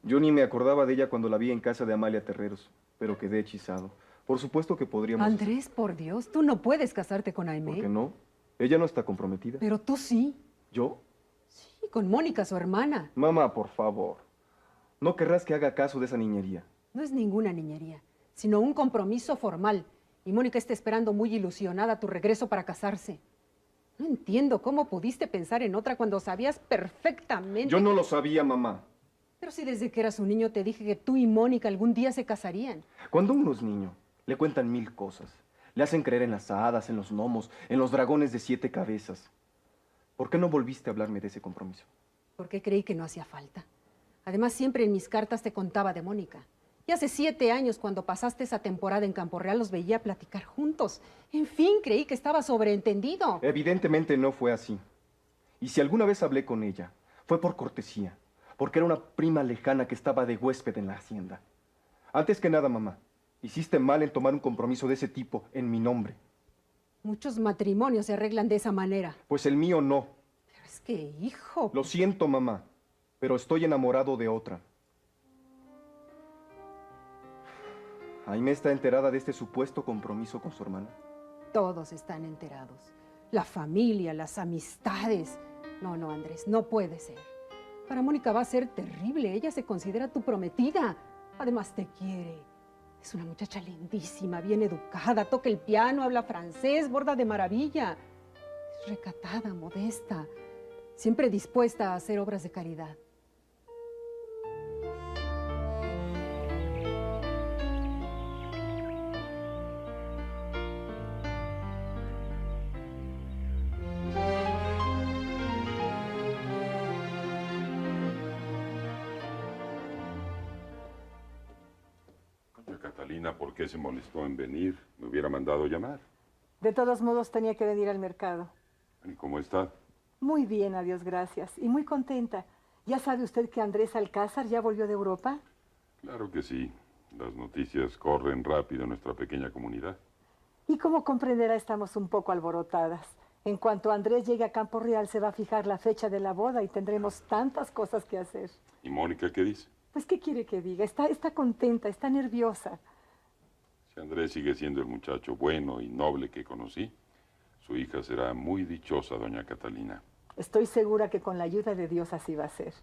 Yo ni me acordaba de ella cuando la vi en casa de Amalia Terreros, pero quedé hechizado. Por supuesto que podríamos... Andrés, por Dios, tú no puedes casarte con ¿Por Aimee. qué no? Ella no está comprometida. Pero tú sí. ¿Yo? Sí, con Mónica, su hermana. Mamá, por favor. No querrás que haga caso de esa niñería. No es ninguna niñería, sino un compromiso formal. Y Mónica está esperando muy ilusionada tu regreso para casarse. No entiendo cómo pudiste pensar en otra cuando sabías perfectamente... Yo no lo sabía, mamá. Pero si desde que eras un niño te dije que tú y Mónica algún día se casarían. Cuando uno es niño, le cuentan 1000 cosas. Le hacen creer en las hadas, en los gnomos, en los dragones de 7 cabezas. ¿Por qué no volviste a hablarme de ese compromiso? Porque creí que no hacía falta. Además, siempre en mis cartas te contaba de Mónica. Y hace 7 años, cuando pasaste esa temporada en Campo Real, los veía platicar juntos. En fin, creí que estaba sobreentendido. Evidentemente no fue así. Y si alguna vez hablé con ella, fue por cortesía, porque era una prima lejana que estaba de huésped en la hacienda. Antes que nada, mamá, hiciste mal en tomar un compromiso de ese tipo en mi nombre. Muchos matrimonios se arreglan de esa manera. Pues el mío no. Pero es que, hijo... Lo siento, mamá, pero estoy enamorado de otra. Aimee está enterada de este supuesto compromiso con su hermana. Todos están enterados. La familia, las amistades. No, no, Andrés, no puede ser. Para Mónica va a ser terrible. Ella se considera tu prometida. Además te quiere. Es una muchacha lindísima, bien educada, toca el piano, habla francés, borda de maravilla. Es recatada, modesta, siempre dispuesta a hacer obras de caridad. Catalina, ¿por qué se molestó en venir? Me hubiera mandado llamar. De todos modos, tenía que venir al mercado. ¿Y cómo está? Muy bien, adiós, gracias. Y muy contenta. ¿Ya sabe usted que Andrés Alcázar ya volvió de Europa? Claro que sí. Las noticias corren rápido en nuestra pequeña comunidad. Y como comprenderá, estamos un poco alborotadas. En cuanto Andrés llegue a Campo Real, se va a fijar la fecha de la boda y tendremos tantas cosas que hacer. ¿Y Mónica qué dice? Pues, ¿qué quiere que diga? Está contenta, está nerviosa. Si Andrés sigue siendo el muchacho bueno y noble que conocí, su hija será muy dichosa, doña Catalina. Estoy segura que con la ayuda de Dios así va a ser.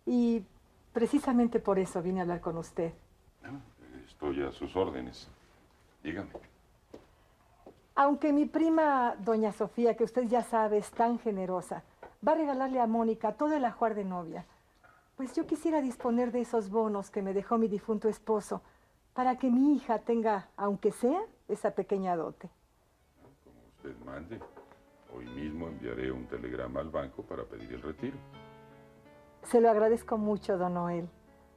Y precisamente por eso vine a hablar con usted. Estoy a sus órdenes. Dígame. Aunque mi prima, doña Sofía, que usted ya sabe, es tan generosa, va a regalarle a Mónica todo el ajuar de novia. Pues yo quisiera disponer de esos bonos que me dejó mi difunto esposo, para que mi hija tenga, aunque sea, esa pequeña dote. Como usted mande. Hoy mismo enviaré un telegrama al banco para pedir el retiro. Se lo agradezco mucho, don Noel.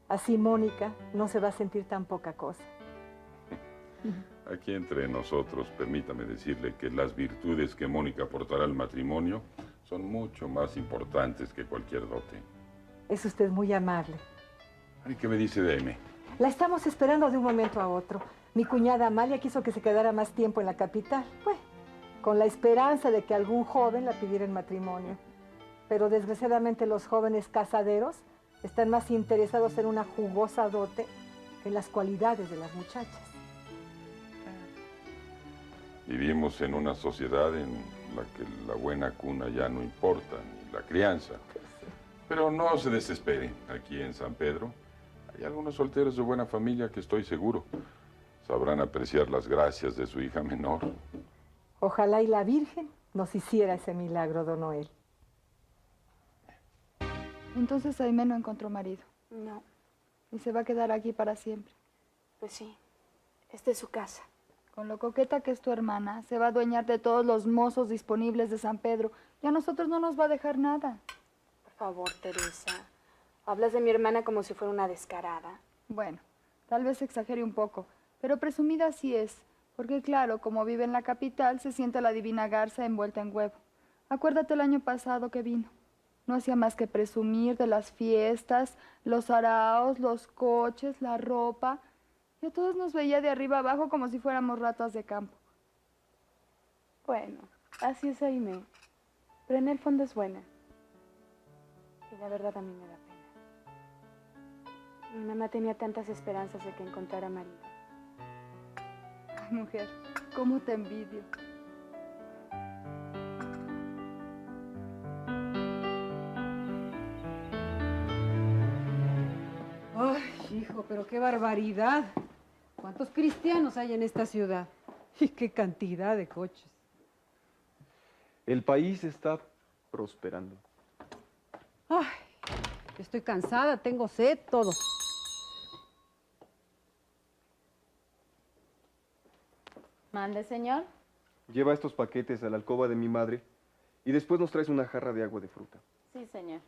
Así Mónica no se va a sentir tan poca cosa. Aquí entre nosotros, permítame decirle que las virtudes que Mónica aportará al matrimonio son mucho más importantes que cualquier dote. Es usted muy amable. ¿Y qué me dice de Aimee? La estamos esperando de un momento a otro. Mi cuñada Amalia quiso que se quedara más tiempo en la capital. Pues, con la esperanza de que algún joven la pidiera en matrimonio. Pero desgraciadamente los jóvenes casaderos están más interesados en una jugosa dote que en las cualidades de las muchachas. Vivimos en una sociedad en la que la buena cuna ya no importa, ni la crianza. Pero no se desespere. Aquí en San Pedro hay algunos solteros de buena familia que estoy seguro sabrán apreciar las gracias de su hija menor. Ojalá y la Virgen nos hiciera ese milagro, don Noel. Entonces Aimee no encontró marido. No, Y se va a quedar aquí para siempre. pues sí. Esta es su casa. Con lo coqueta que es tu hermana, se va a adueñar de todos los mozos disponibles de San Pedro. Y a nosotros no nos va a dejar nada. Por favor, Teresa. Hablas de mi hermana como si fuera una descarada. Bueno, tal vez exagere un poco, pero presumida sí es. Porque claro, como vive en la capital, se siente la divina garza envuelta en huevo. Acuérdate el año pasado que vino. No hacía más que presumir de las fiestas, los araos, los coches, la ropa. Y a todos nos veía de arriba abajo como si fuéramos ratas de campo. Bueno, así es Aimee. Pero en el fondo es buena. Y la verdad a mí me da pena. Mi mamá tenía tantas esperanzas de que encontrara marido. Ay, mujer, cómo te envidio. Ay, hijo, pero qué barbaridad. ¿Cuántos cristianos hay en esta ciudad? Y qué cantidad de coches. El país está prosperando. Ay, estoy cansada, tengo sed, todo. Mande, señor. Lleva estos paquetes a la alcoba de mi madre y después nos traes una jarra de agua de fruta. Sí, señor.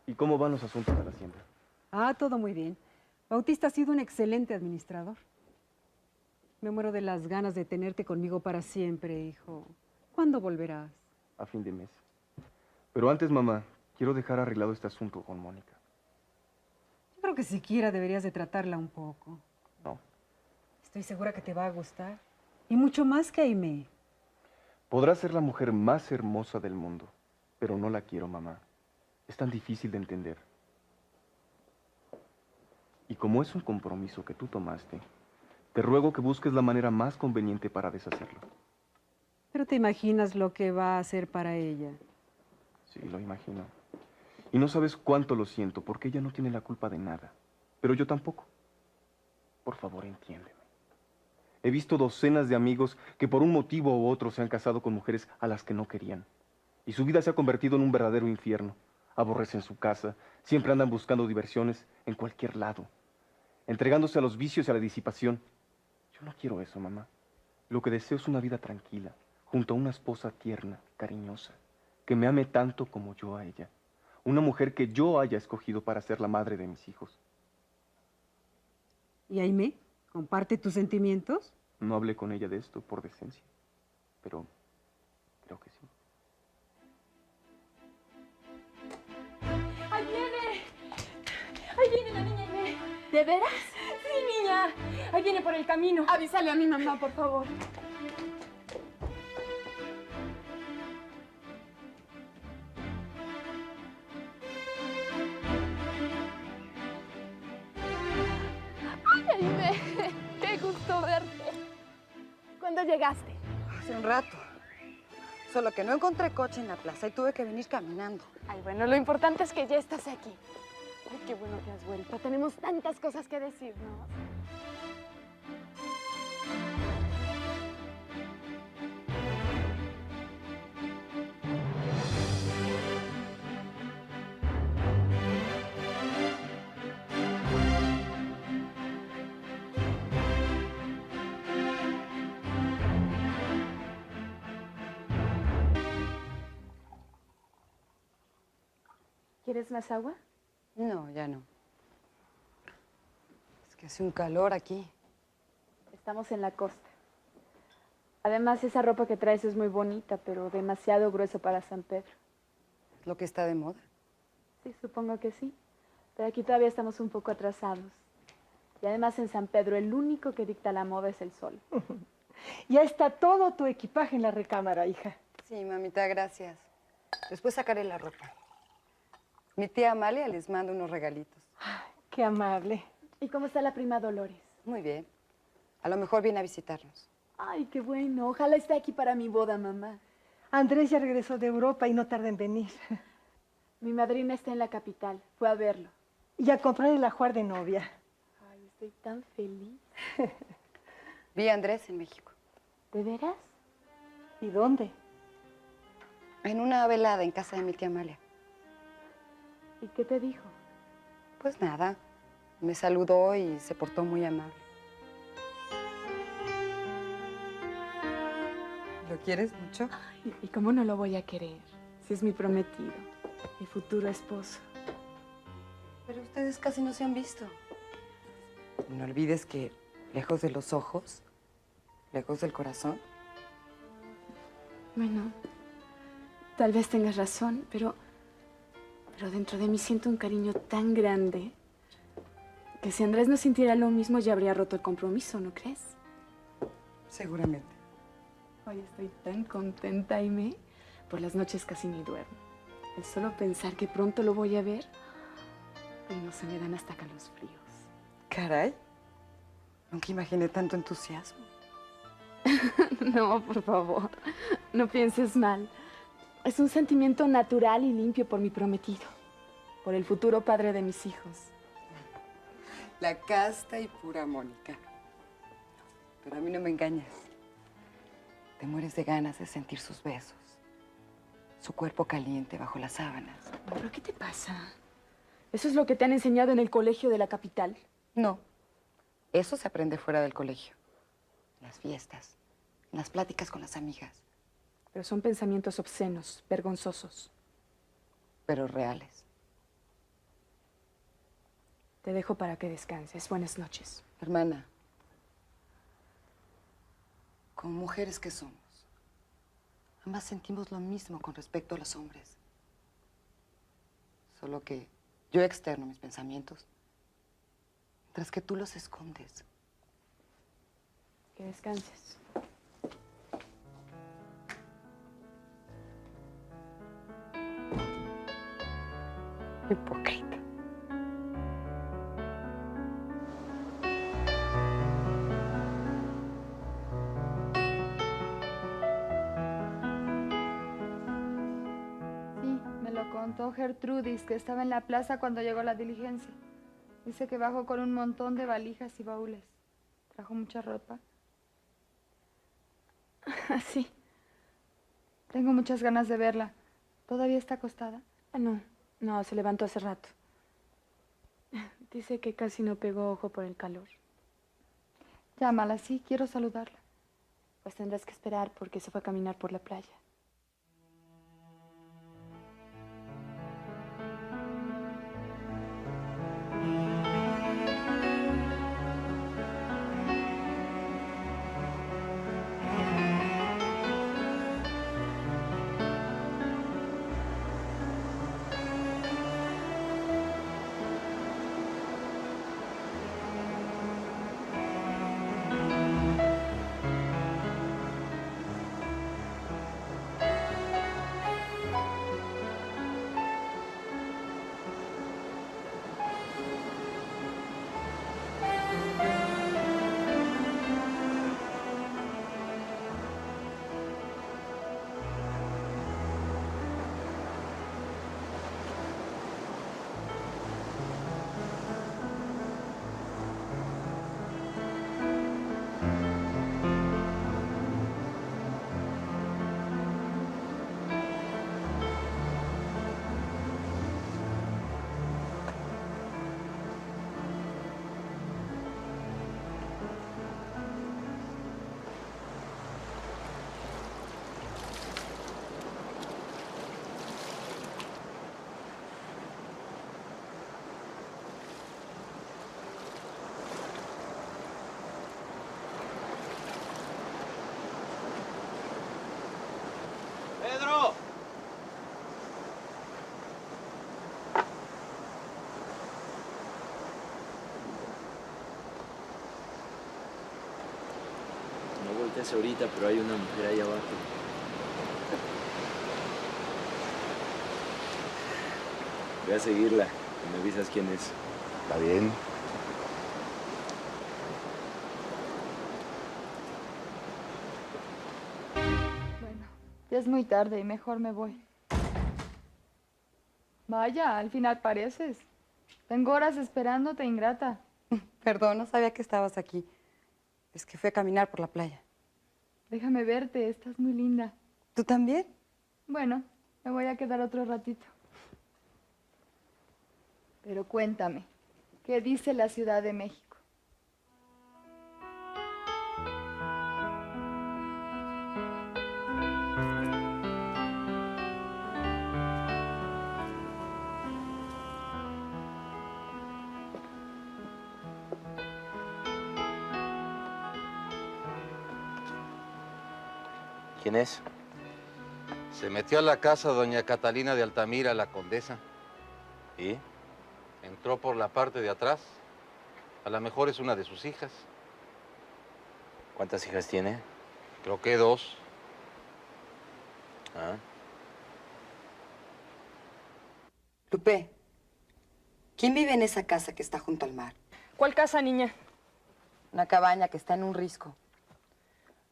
¿Y cómo van los asuntos de la hacienda? Ah, todo muy bien. Bautista ha sido un excelente administrador. Me muero de las ganas de tenerte conmigo para siempre, hijo. ¿Cuándo volverás? A fin de mes. Pero antes, mamá, quiero dejar arreglado este asunto con Mónica. Yo creo que siquiera deberías de tratarla un poco. No. Estoy segura que te va a gustar. Y mucho más que Aimee. Podrá ser la mujer más hermosa del mundo, pero no la quiero, mamá. Es tan difícil de entender. Y como es un compromiso que tú tomaste, te ruego que busques la manera más conveniente para deshacerlo. Pero te imaginas lo que va a hacer para ella. Sí, lo imagino. Y no sabes cuánto lo siento, porque ella no tiene la culpa de nada. Pero yo tampoco. Por favor, entiéndeme. He visto docenas de amigos que por un motivo u otro se han casado con mujeres a las que no querían. Y su vida se ha convertido en un verdadero infierno. Aborrecen su casa, siempre andan buscando diversiones en cualquier lado, entregándose a los vicios y a la disipación. Yo no quiero eso, mamá. Lo que deseo es una vida tranquila, junto a una esposa tierna, cariñosa, que me ame tanto como yo a ella. Una mujer que yo haya escogido para ser la madre de mis hijos. ¿Y Aimee? ¿Comparte tus sentimientos? No hablé con ella de esto por decencia, pero creo que sí. ¡Ahí viene! ¡Ahí viene la niña Aimee! ¿De veras? Sí, niña. Ahí viene por el camino. Avísale a mi mamá, por favor. ¡Ay, Aimee! ¡Qué gusto verte! ¿Cuándo llegaste? Hace un rato. Solo que no encontré coche en la plaza y tuve que venir caminando. Ay, bueno, lo importante es que ya estás aquí. Ay, qué bueno que has vuelto. Tenemos tantas cosas que decirnos. ¿Quieres más agua? No, ya no. Es que hace un calor aquí. Estamos en la costa. Además, esa ropa que traes es muy bonita, pero demasiado grueso para San Pedro. Es lo que está de moda. Sí, supongo que sí. Pero aquí todavía estamos un poco atrasados. Y además en San Pedro el único que dicta la moda es el sol. Ya está todo tu equipaje en la recámara, hija. Sí, mamita, gracias. Después sacaré la ropa. Mi tía Amalia les manda unos regalitos. Qué amable. ¿Y cómo está la prima Dolores? Muy bien. A lo mejor viene a visitarnos. Ay, qué bueno. Ojalá esté aquí para mi boda, mamá. Andrés ya regresó de Europa y no tarda en venir. Mi madrina está en la capital. Fue a verlo. Y a comprar el ajuar de novia. Ay, estoy tan feliz. Vi a Andrés en México. ¿De veras? ¿Y dónde? En una velada en casa de mi tía Amalia. ¿Y qué te dijo? Pues nada. Me saludó y se portó muy amable. ¿Lo quieres mucho? ¿Y cómo no lo voy a querer? Si es mi prometido, mi futuro esposo. Pero ustedes casi no se han visto. No olvides que lejos de los ojos, lejos del corazón. Bueno, tal vez tengas razón, pero dentro de mí siento un cariño tan grande que si Andrés no sintiera lo mismo ya habría roto el compromiso, ¿no crees? Seguramente. Hoy estoy tan contenta, Aimee. Por las noches casi ni duermo. El solo pensar que pronto lo voy a ver, Y no se me dan hasta calosfríos. Caray, nunca imaginé tanto entusiasmo. No, por favor, no pienses mal. Es un sentimiento natural y limpio por mi prometido, por el futuro padre de mis hijos. La casta y pura Mónica. Pero a mí no me engañas. Te mueres de ganas de sentir sus besos, su cuerpo caliente bajo las sábanas. ¿Pero qué te pasa? ¿Eso es lo que te han enseñado en el colegio de la capital? No, eso se aprende fuera del colegio. En las fiestas, en las pláticas con las amigas. Pero son pensamientos obscenos, vergonzosos. Pero reales. Te dejo para que descanses. Buenas noches. Hermana, como mujeres que somos, ambas sentimos lo mismo con respecto a los hombres. Solo que yo externo mis pensamientos, mientras que tú los escondes. Que descanses. Hipócrita. Sí, me lo contó Gertrudis, que estaba en la plaza cuando llegó la diligencia. Dice que bajó con un montón de valijas y baúles. Trajo mucha ropa. Sí. Tengo muchas ganas de verla. ¿Todavía está acostada? Ah, no, se levantó hace rato. Dice que casi no pegó ojo por el calor. Llámala, sí, quiero saludarla. Pues tendrás que esperar porque se fue a caminar por la playa. ¡Pedro! No volteas ahorita, pero hay una mujer ahí abajo. Voy a seguirla y me avisas quién es. Está bien. Bueno, ya es muy tarde y mejor me voy. Vaya, al final pareces. Tengo horas esperándote, ingrata. Perdón, no sabía que estabas aquí. Es que fui a caminar por la playa. Déjame verte, estás muy linda. ¿Tú también? Bueno, me voy a quedar otro ratito. Pero cuéntame, ¿qué dice la Ciudad de México? ¿Quién es? Se metió a la casa doña Catalina de Altamira, la condesa. ¿Y? Entró por la parte de atrás. A lo mejor es una de sus hijas. ¿Cuántas hijas tiene? Creo que 2. Ah. Lupe, ¿Quién vive en esa casa que está junto al mar? ¿Cuál casa, niña? Una cabaña que está en un risco.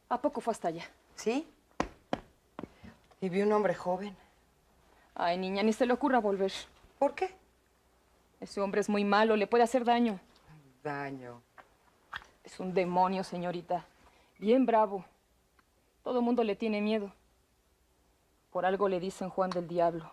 ¿A poco fue hasta allá? ¿Sí? Y vi un hombre joven. Ay, niña, ni se le ocurra volver. ¿Por qué? Ese hombre es muy malo, le puede hacer daño. Daño. Es un demonio, señorita. Bien bravo. Todo mundo le tiene miedo. Por algo le dicen Juan del Diablo.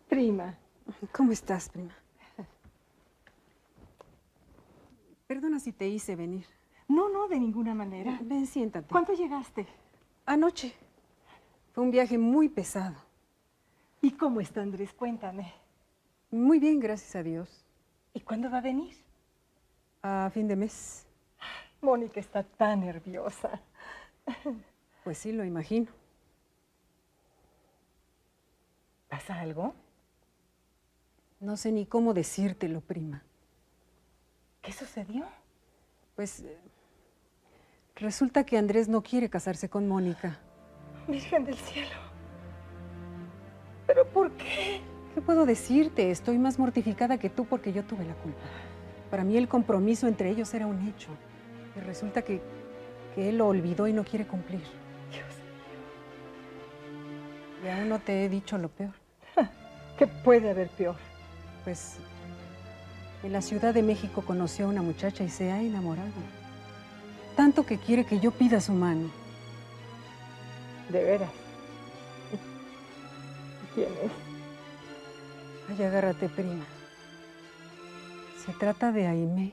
Prima. ¿Cómo estás, prima? Perdona si te hice venir. No, no, de ninguna manera. Ven, siéntate. ¿Cuándo llegaste? Anoche. Fue un viaje muy pesado. ¿Y cómo está Andrés? Cuéntame. Muy bien, gracias a Dios. ¿Y cuándo va a venir? A fin de mes. Mónica está tan nerviosa. Pues sí, lo imagino. ¿Pasa algo? No sé ni cómo decírtelo, prima. ¿Qué sucedió? Pues resulta que Andrés no quiere casarse con Mónica. Virgen del cielo. ¿Pero por qué? ¿Qué puedo decirte? Estoy más mortificada que tú porque yo tuve la culpa. Para mí el compromiso entre ellos era un hecho. Y resulta que él lo olvidó y no quiere cumplir. Dios mío. Y aún no te he dicho lo peor. ¿Qué puede haber peor? Pues en la Ciudad de México conoció a una muchacha y se ha enamorado. Tanto que quiere que yo pida su mano. ¿De veras? ¿Quién es? Ay, agárrate, prima. Se trata de Aimé.